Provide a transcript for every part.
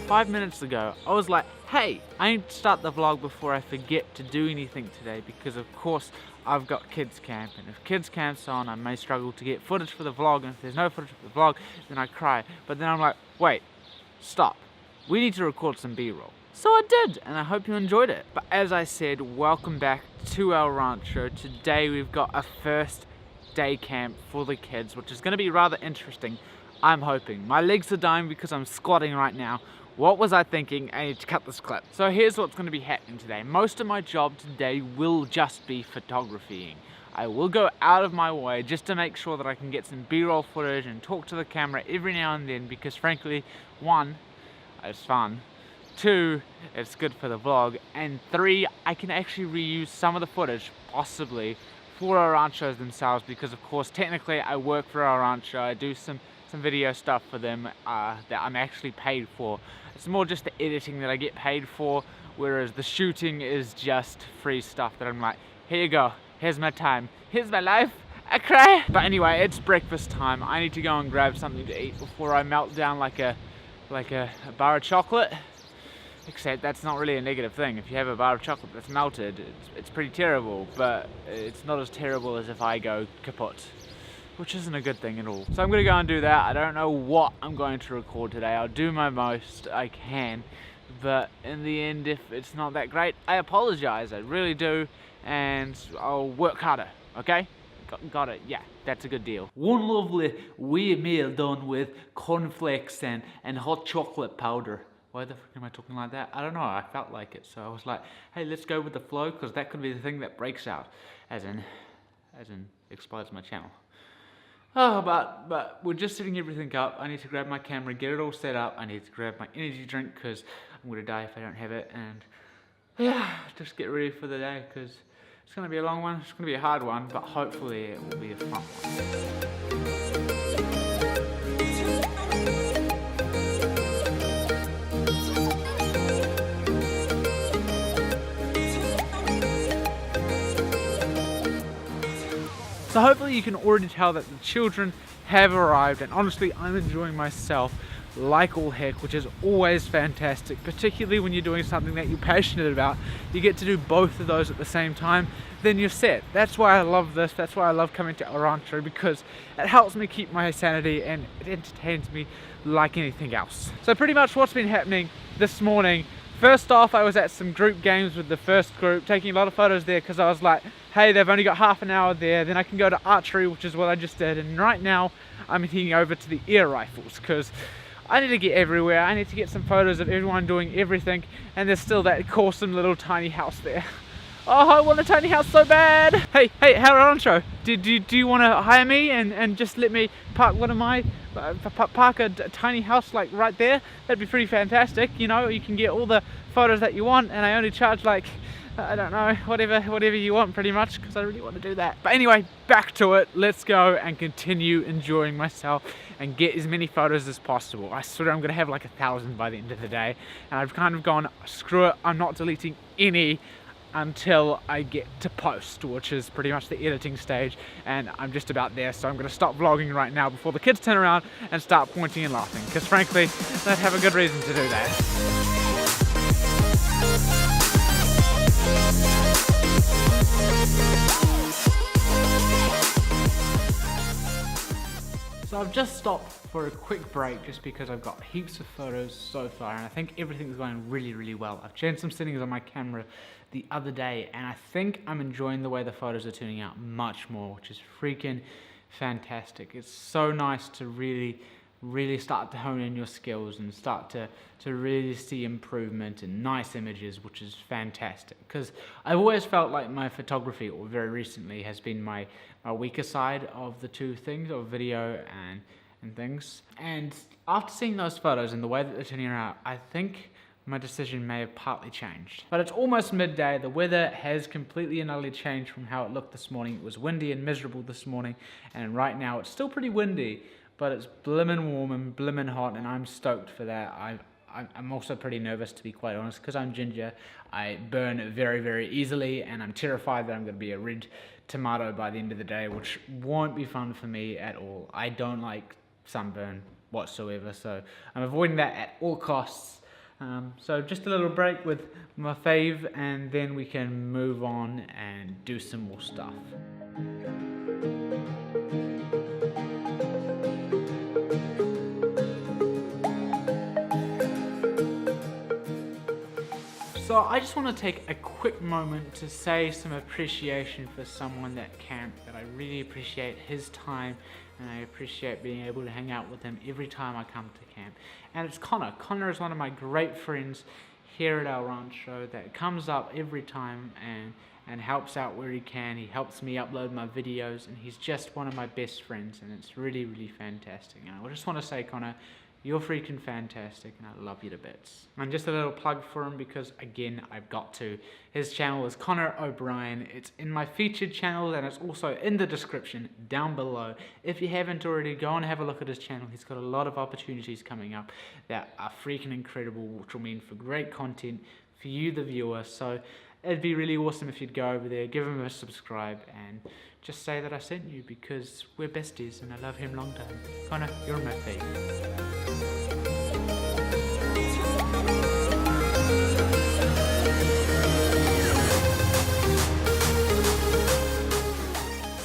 5 minutes ago, I was like, hey, I need to start the vlog before I forget to do anything today, because of course I've got kids camp, and if kids camp's on, I may struggle to get footage for the vlog, and if there's no footage for the vlog, then I cry. But then I'm like, wait, stop. We need to record some B-roll. So I did, and I hope you enjoyed it. But as I said, welcome back to Elrancho. Today we've got a first day camp for the kids, which is going to be rather interesting, I'm hoping. My legs are dying because I'm squatting right now. What was I thinking? I need to cut this clip. So here's what's going to be happening today. Most of my job today will just be photographying. I will go out of my way just to make sure that I can get some B-roll footage and talk to the camera every now and then, because frankly, 1, it's fun, 2, it's good for the vlog, and 3, I can actually reuse some of the footage, possibly, for Elranchos themselves, because of course technically I work for Elrancho. I do some video stuff for them that I'm actually paid for. It's more just the editing that I get paid for, whereas the shooting is just free stuff that I'm like, here you go, here's my time, here's my life, I cry. But anyway, it's breakfast time. I need to go and grab something to eat before I melt down like a bar of chocolate. Except that's not really a negative thing. If you have a bar of chocolate that's melted, it's pretty terrible, but it's not as terrible as if I go kaput, which isn't a good thing at all. So I'm gonna go and do that. I don't know what I'm going to record today. I'll do my most I can, but in the end, if it's not that great, I apologize, I really do, and I'll work harder, okay? Got it, yeah, that's a good deal. One lovely wee meal done with cornflakes and hot chocolate powder. Why the frick am I talking like that? I don't know, I felt like it, so I was like, hey, let's go with the flow, because that could be the thing that breaks out, as in explodes my channel. Oh, but we're just setting everything up. I need to grab my camera, get it all set up. I need to grab my energy drink, because I'm gonna die if I don't have it, and yeah, just get ready for the day, because it's gonna be a long one, it's gonna be a hard one, but hopefully it will be a fun one. So hopefully you can already tell that the children have arrived, and honestly I'm enjoying myself like all heck, which is always fantastic, particularly when you're doing something that you're passionate about. You get to do both of those at the same time, then you're set. That's why I love this, that's why I love coming to Rancho, because it helps me keep my sanity and it entertains me like anything else. So pretty much what's been happening this morning: first off, I was at some group games with the first group, taking a lot of photos there because I was like, hey, they've only got half an hour there, then I can go to archery, which is what I just did, and right now I'm heading over to the air rifles, because I need to get everywhere. I need to get some photos of everyone doing everything, and there's still that awesome little tiny house there. Oh, I want a tiny house so bad! Hey, Rancho, do you want to hire me and just let me park one of my, park a tiny house like right there? That'd be pretty fantastic, you know, you can get all the photos that you want, and I only charge like, I don't know, whatever you want pretty much, because I really want to do that. But anyway, back to it. Let's go and continue enjoying myself and get as many photos as possible. I swear I'm going to have like 1,000 by the end of the day. And I've kind of gone, screw it, I'm not deleting any until I get to post, which is pretty much the editing stage, and I'm just about there. So I'm going to stop vlogging right now before the kids turn around and start pointing and laughing, because frankly, they'd have a good reason to do that. So I've just stopped for a quick break just because I've got heaps of photos so far, and I think everything's going really well. I've changed some settings on my camera the other day, and I think I'm enjoying the way the photos are turning out much more, which is freaking fantastic. It's so nice to really start to hone in your skills and start to really see improvement and nice images, which is fantastic, because I've always felt like my photography, or very recently, has been my weaker side of the two things, of video and things. And after seeing those photos and the way that they're turning out, I think my decision may have partly changed. But it's almost midday. The weather has completely and utterly changed from how it looked this morning. It was windy and miserable this morning, and right now it's still pretty windy, but it's blimmin' warm and blimmin' hot, and I'm stoked for that. I'm also pretty nervous, to be quite honest, because I'm ginger. I burn very easily, and I'm terrified that I'm going to be a red tomato by the end of the day, which won't be fun for me at all. I don't like sunburn whatsoever, so I'm avoiding that at all costs. So just a little break with my fave, and then we can move on and do some more stuff. So I just want to take a quick moment to say some appreciation for someone that camped, that I really appreciate his time, and I appreciate being able to hang out with him every time I come to camp. And it's Connor. Connor is one of my great friends here at Elrancho that comes up every time and helps out where he can. He helps me upload my videos, and he's just one of my best friends, and it's really, really fantastic. And I just want to say, Connor, you're freaking fantastic, and I love you to bits. And just a little plug for him because, again, I've got to. His channel is Connor O'Brien. It's in my featured channel, and it's also in the description down below. If you haven't already, go and have a look at his channel. He's got a lot of opportunities coming up that are freaking incredible, which will mean for great content for you, the viewer. So it'd be really awesome if you'd go over there, give him a subscribe, and just say that I sent you, because we're besties and I love him long time. Connor, you're my fave.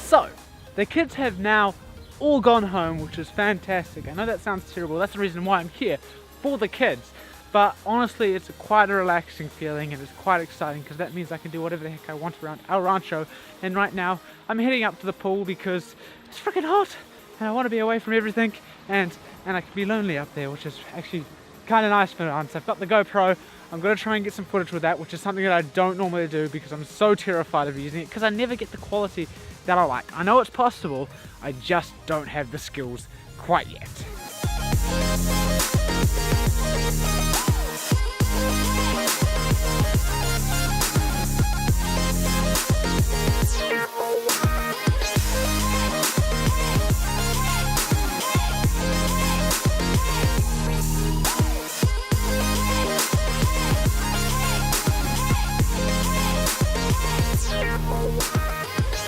So, the kids have now all gone home, which is fantastic. I know that sounds terrible. That's the reason why I'm here, for the kids. But honestly, it's quite a relaxing feeling, and it's quite exciting because that means I can do whatever the heck I want around El Rancho. And right now, I'm heading up to the pool because it's freaking hot, and I want to be away from everything, and I can be lonely up there, which is actually kind of nice for once. I've got the GoPro. I'm going to try and get some footage with that, which is something that I don't normally do because I'm so terrified of using it, because I never get the quality that I like. I know it's possible, I just don't have the skills quite yet.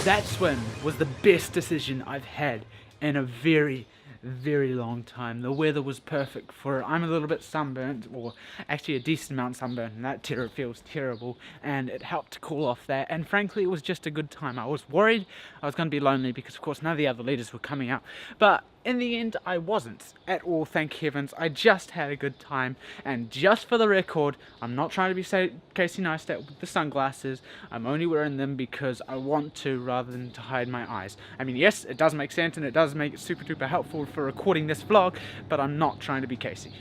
That swim was the best decision I've had in a very, very long time. The weather was perfect for it. I'm a little bit sunburnt, or actually a decent amount sunburnt, and that feels terrible, and it helped to cool off that, and frankly it was just a good time. I was worried I was going to be lonely because of course none of the other leaders were coming out, but in the end I wasn't at all, thank heavens. I just had a good time, and just for the record, I'm not trying to be Casey Neistat with the sunglasses. I'm only wearing them because I want to, rather than to hide my eyes. I mean, yes, it does make sense and it does make it super duper helpful for recording this vlog, but I'm not trying to be Casey.